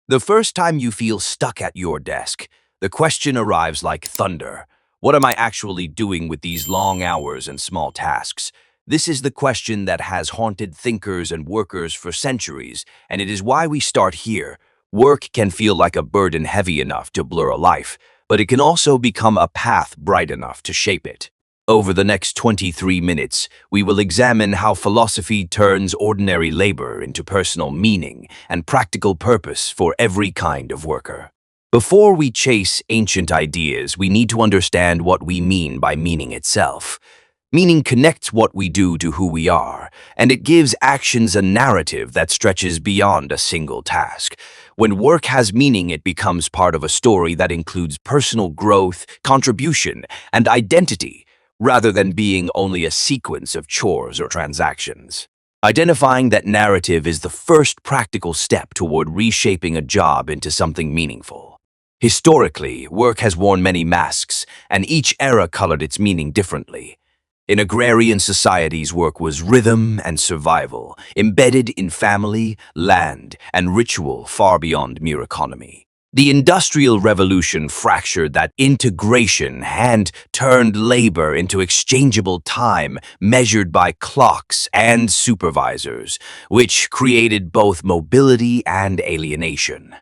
The first time you feel stuck at your desk, the question arrives like thunder. What am I actually doing with these long hours and small tasks? This is the question that has haunted thinkers and workers for centuries, and it is why we start here. Work can feel like a burden heavy enough to blur a life, but it can also become a path bright enough to shape it. Over the next 23 minutes, we will examine how philosophy turns ordinary labor into personal meaning and practical purpose for every kind of worker. Before we chase ancient ideas, we need to understand what we mean by meaning itself. Meaning connects what we do to who we are, and it gives actions a narrative that stretches beyond a single task. When work has meaning, it becomes part of a story that includes personal growth, contribution, and identity, rather than being only a sequence of chores or transactions. Identifying that narrative is the first practical step toward reshaping a job into something meaningful. Historically, work has worn many masks, and each era colored its meaning differently. In agrarian societies, work was rhythm and survival, embedded in family, land, and ritual far beyond mere economy. The Industrial Revolution fractured that integration and turned labor into exchangeable time measured by clocks and supervisors, which created both mobility and alienation.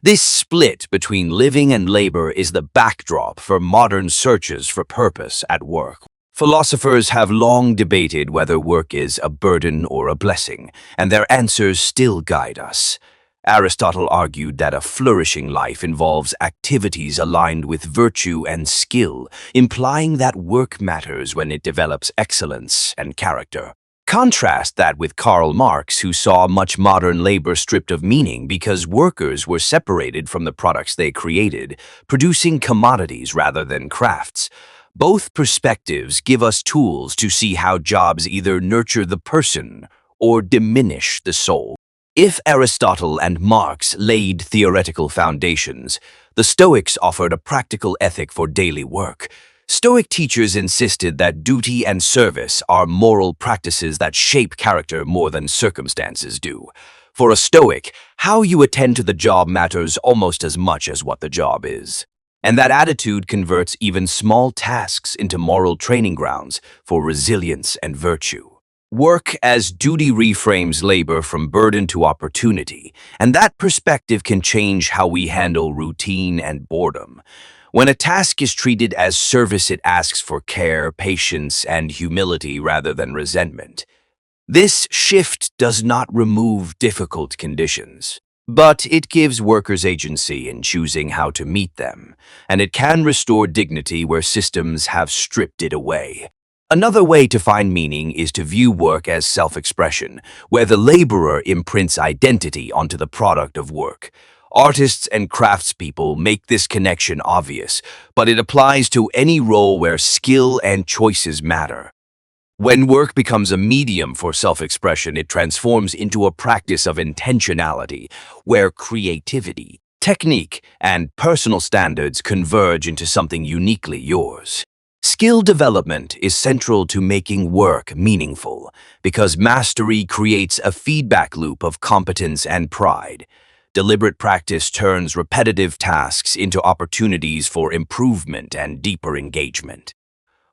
This split between living and labor is the backdrop for modern searches for purpose at work. Philosophers have long debated whether work is a burden or a blessing, and their answers still guide us. Aristotle argued that a flourishing life involves activities aligned with virtue and skill, implying that work matters when it develops excellence and character. Contrast that with Karl Marx, who saw much modern labor stripped of meaning because workers were separated from the products they created, producing commodities rather than crafts. Both perspectives give us tools to see how jobs either nurture the person or diminish the soul. If Aristotle and Marx laid theoretical foundations, the Stoics offered a practical ethic for daily work. Stoic teachers insisted that duty and service are moral practices that shape character more than circumstances do. For a Stoic, how you attend to the job matters almost as much as what the job is. And that attitude converts even small tasks into moral training grounds for resilience and virtue. Work as duty reframes labor from burden to opportunity, and that perspective can change how we handle routine and boredom. When a task is treated as service, it asks for care, patience, and humility rather than resentment. This shift does not remove difficult conditions, but it gives workers agency in choosing how to meet them, and it can restore dignity where systems have stripped it away. Another way to find meaning is to view work as self-expression, where the laborer imprints identity onto the product of work. Artists and craftspeople make this connection obvious, but it applies to any role where skill and choices matter. When work becomes a medium for self-expression, it transforms into a practice of intentionality, where creativity, technique, and personal standards converge into something uniquely yours. Skill development is central to making work meaningful, because mastery creates a feedback loop of competence and pride. Deliberate practice turns repetitive tasks into opportunities for improvement and deeper engagement.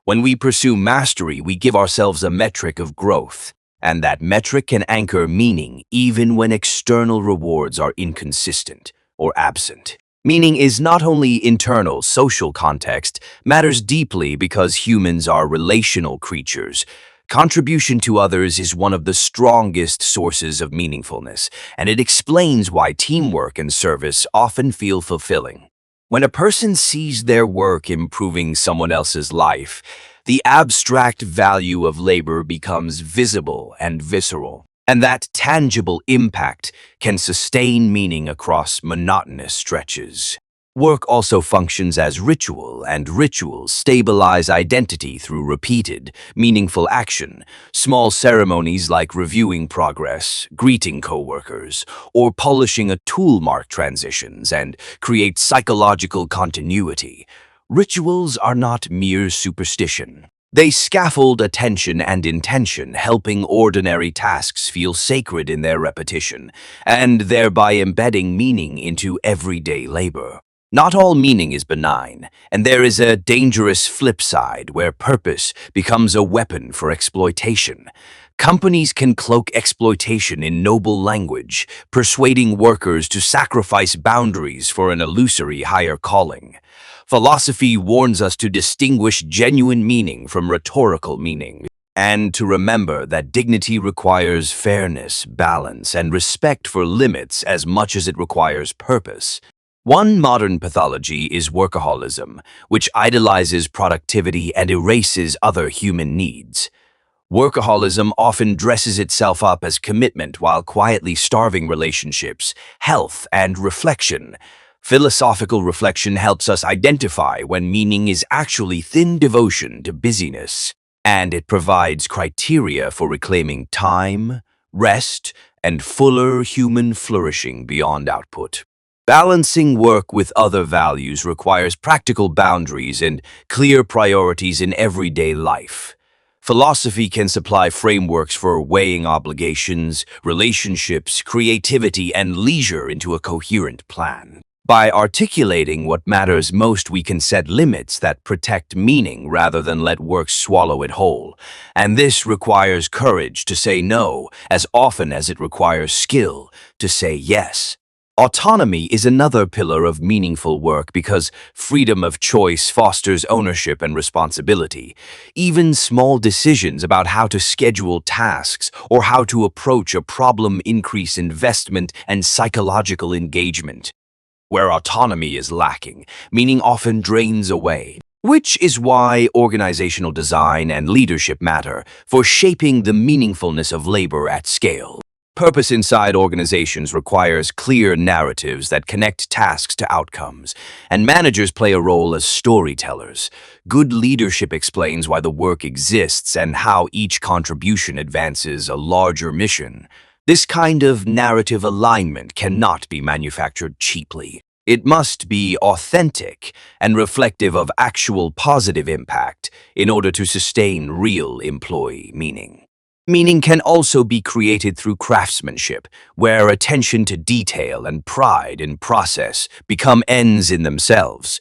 When we pursue mastery, we give ourselves a metric of growth, and that metric can anchor meaning even when external rewards are inconsistent or absent. Meaning is not only internal. Social context matters deeply because humans are relational creatures. Contribution to others is one of the strongest sources of meaningfulness, and it explains why teamwork and service often feel fulfilling. When a person sees their work improving someone else's life, the abstract value of labor becomes visible and visceral. And that tangible impact can sustain meaning across monotonous stretches. Work also functions as ritual, and rituals stabilize identity through repeated, meaningful action. Small ceremonies like reviewing progress, greeting coworkers, or polishing a tool mark transitions and create psychological continuity. Rituals are not mere superstition. They scaffold attention and intention, helping ordinary tasks feel sacred in their repetition, and thereby embedding meaning into everyday labor. Not all meaning is benign, and there is a dangerous flip side where purpose becomes a weapon for exploitation. Companies can cloak exploitation in noble language, persuading workers to sacrifice boundaries for an illusory higher calling. Philosophy warns us to distinguish genuine meaning from rhetorical meaning, and to remember that dignity requires fairness, balance, and respect for limits as much as it requires purpose. One modern pathology is workaholism, which idolizes productivity and erases other human needs. Workaholism often dresses itself up as commitment while quietly starving relationships, health, and reflection. Philosophical reflection helps us identify when meaning is actually thin devotion to busyness, and it provides criteria for reclaiming time, rest, and fuller human flourishing beyond output. Balancing work with other values requires practical boundaries and clear priorities in everyday life. Philosophy can supply frameworks for weighing obligations, relationships, creativity, and leisure into a coherent plan. By articulating what matters most, we can set limits that protect meaning rather than let work swallow it whole. And this requires courage to say no as often as it requires skill to say yes. Autonomy is another pillar of meaningful work because freedom of choice fosters ownership and responsibility. Even small decisions about how to schedule tasks or how to approach a problem increase investment and psychological engagement. Where autonomy is lacking, meaning often drains away, which is why organizational design and leadership matter for shaping the meaningfulness of labor at scale. Purpose inside organizations requires clear narratives that connect tasks to outcomes, and managers play a role as storytellers. Good leadership explains why the work exists and how each contribution advances a larger mission. This kind of narrative alignment cannot be manufactured cheaply. It must be authentic and reflective of actual positive impact in order to sustain real employee meaning. Meaning can also be created through craftsmanship, where attention to detail and pride in process become ends in themselves.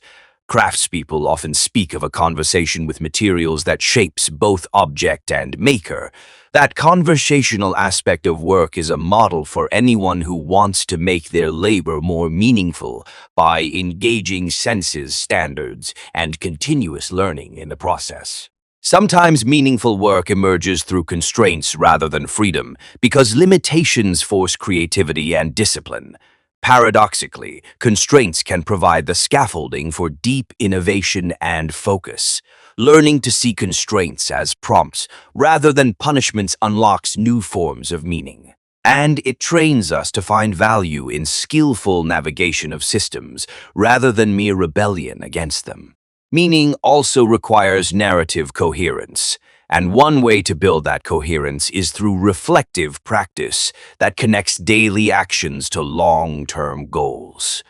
Craftspeople often speak of a conversation with materials that shapes both object and maker. That conversational aspect of work is a model for anyone who wants to make their labor more meaningful by engaging senses, standards, and continuous learning in the process. Sometimes meaningful work emerges through constraints rather than freedom, because limitations force creativity and discipline. Paradoxically, constraints can provide the scaffolding for deep innovation and focus. Learning to see constraints as prompts rather than punishments unlocks new forms of meaning. And it trains us to find value in skillful navigation of systems rather than mere rebellion against them. Meaning also requires narrative coherence, and one way to build that coherence is through reflective practice that connects daily actions to long-term goals.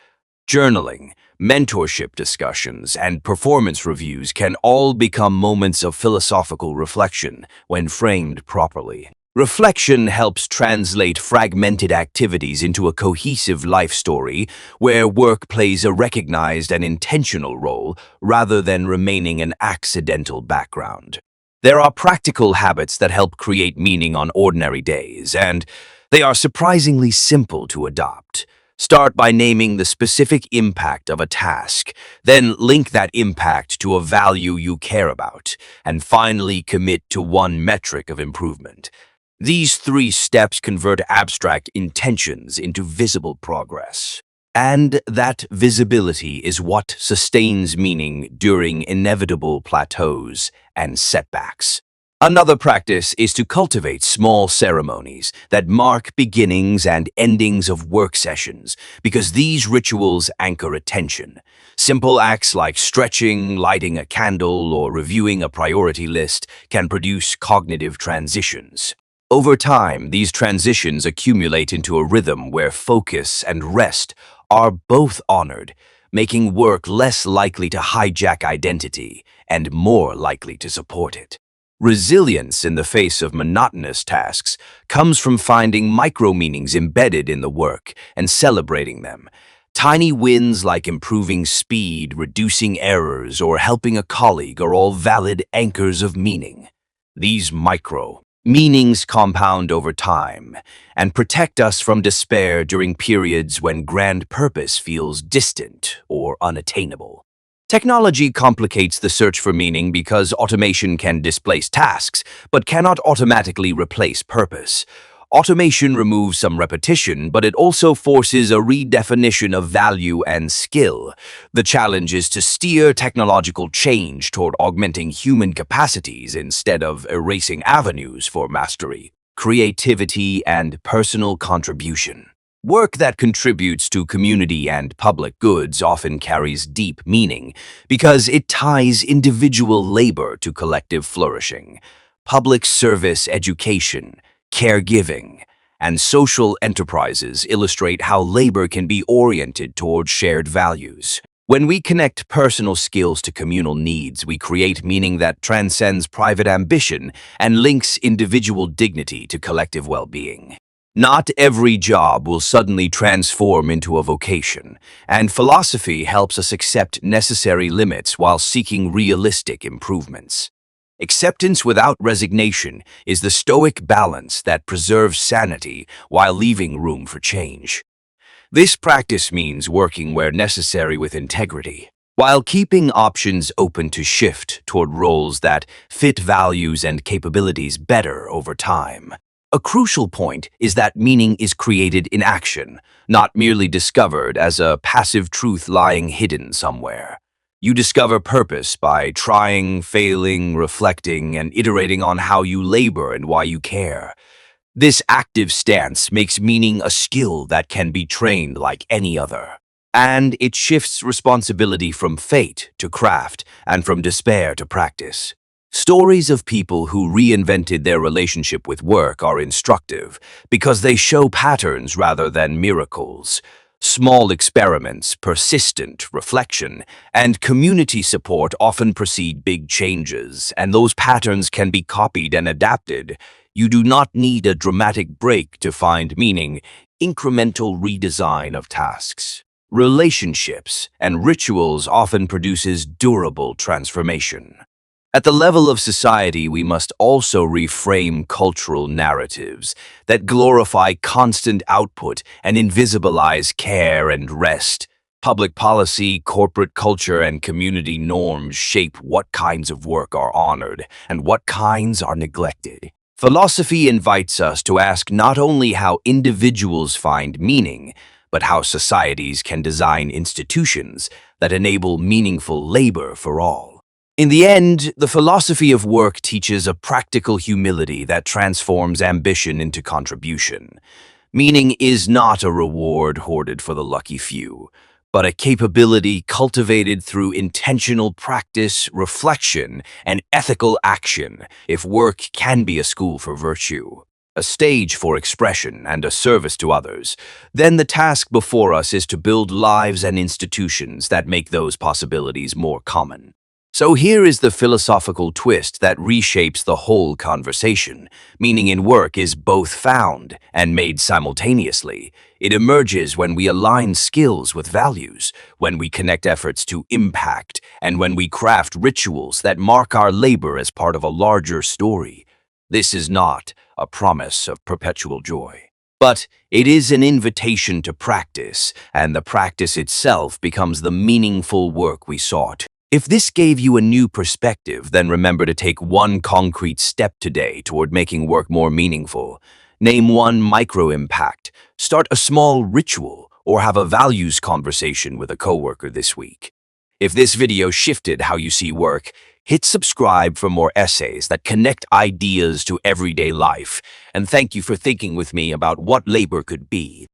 Journaling, mentorship discussions, and performance reviews can all become moments of philosophical reflection when framed properly. Reflection helps translate fragmented activities into a cohesive life story where work plays a recognized and intentional role rather than remaining an accidental background. There are practical habits that help create meaning on ordinary days, and they are surprisingly simple to adopt. Start by naming the specific impact of a task, then link that impact to a value you care about, and finally commit to one metric of improvement. These 3 steps convert abstract intentions into visible progress. And that visibility is what sustains meaning during inevitable plateaus and setbacks. Another practice is to cultivate small ceremonies that mark beginnings and endings of work sessions, because these rituals anchor attention. Simple acts like stretching, lighting a candle, or reviewing a priority list can produce cognitive transitions. Over time, these transitions accumulate into a rhythm where focus and rest are both honored, making work less likely to hijack identity and more likely to support it. Resilience in the face of monotonous tasks comes from finding micro-meanings embedded in the work and celebrating them. Tiny wins like improving speed, reducing errors, or helping a colleague are all valid anchors of meaning. These micro-meanings compound over time and protect us from despair during periods when grand purpose feels distant or unattainable. Technology complicates the search for meaning because automation can displace tasks, but cannot automatically replace purpose. Automation removes some repetition, but it also forces a redefinition of value and skill. The challenge is to steer technological change toward augmenting human capacities instead of erasing avenues for mastery, creativity, and personal contribution. Work that contributes to community and public goods often carries deep meaning because it ties individual labor to collective flourishing. Public service, education, caregiving, and social enterprises illustrate how labor can be oriented toward shared values. When we connect personal skills to communal needs, we create meaning that transcends private ambition and links individual dignity to collective well-being. Not every job will suddenly transform into a vocation, and philosophy helps us accept necessary limits while seeking realistic improvements. Acceptance without resignation is the stoic balance that preserves sanity while leaving room for change. This practice means working where necessary with integrity, while keeping options open to shift toward roles that fit values and capabilities better over time. A crucial point is that meaning is created in action, not merely discovered as a passive truth lying hidden somewhere. You discover purpose by trying, failing, reflecting, and iterating on how you labor and why you care. This active stance makes meaning a skill that can be trained like any other. And it shifts responsibility from fate to craft and from despair to practice. Stories of people who reinvented their relationship with work are instructive because they show patterns rather than miracles. Small experiments, persistent reflection, and community support often precede big changes, and those patterns can be copied and adapted. You do not need a dramatic break to find meaning. Incremental redesign of tasks, relationships, and rituals often produces durable transformation. At the level of society, we must also reframe cultural narratives that glorify constant output and invisibilize care and rest. Public policy, corporate culture, and community norms shape what kinds of work are honored and what kinds are neglected. Philosophy invites us to ask not only how individuals find meaning, but how societies can design institutions that enable meaningful labor for all. In the end, the philosophy of work teaches a practical humility that transforms ambition into contribution. Meaning is not a reward hoarded for the lucky few, but a capability cultivated through intentional practice, reflection, and ethical action. If work can be a school for virtue, a stage for expression, and a service to others, then the task before us is to build lives and institutions that make those possibilities more common. So here is the philosophical twist that reshapes the whole conversation. Meaning in work is both found and made simultaneously. It emerges when we align skills with values, when we connect efforts to impact, and when we craft rituals that mark our labor as part of a larger story. This is not a promise of perpetual joy, but it is an invitation to practice, and the practice itself becomes the meaningful work we sought. If this gave you a new perspective, then remember to take one concrete step today toward making work more meaningful. Name one micro-impact, start a small ritual, or have a values conversation with a coworker this week. If this video shifted how you see work, hit subscribe for more essays that connect ideas to everyday life. And thank you for thinking with me about what labor could be.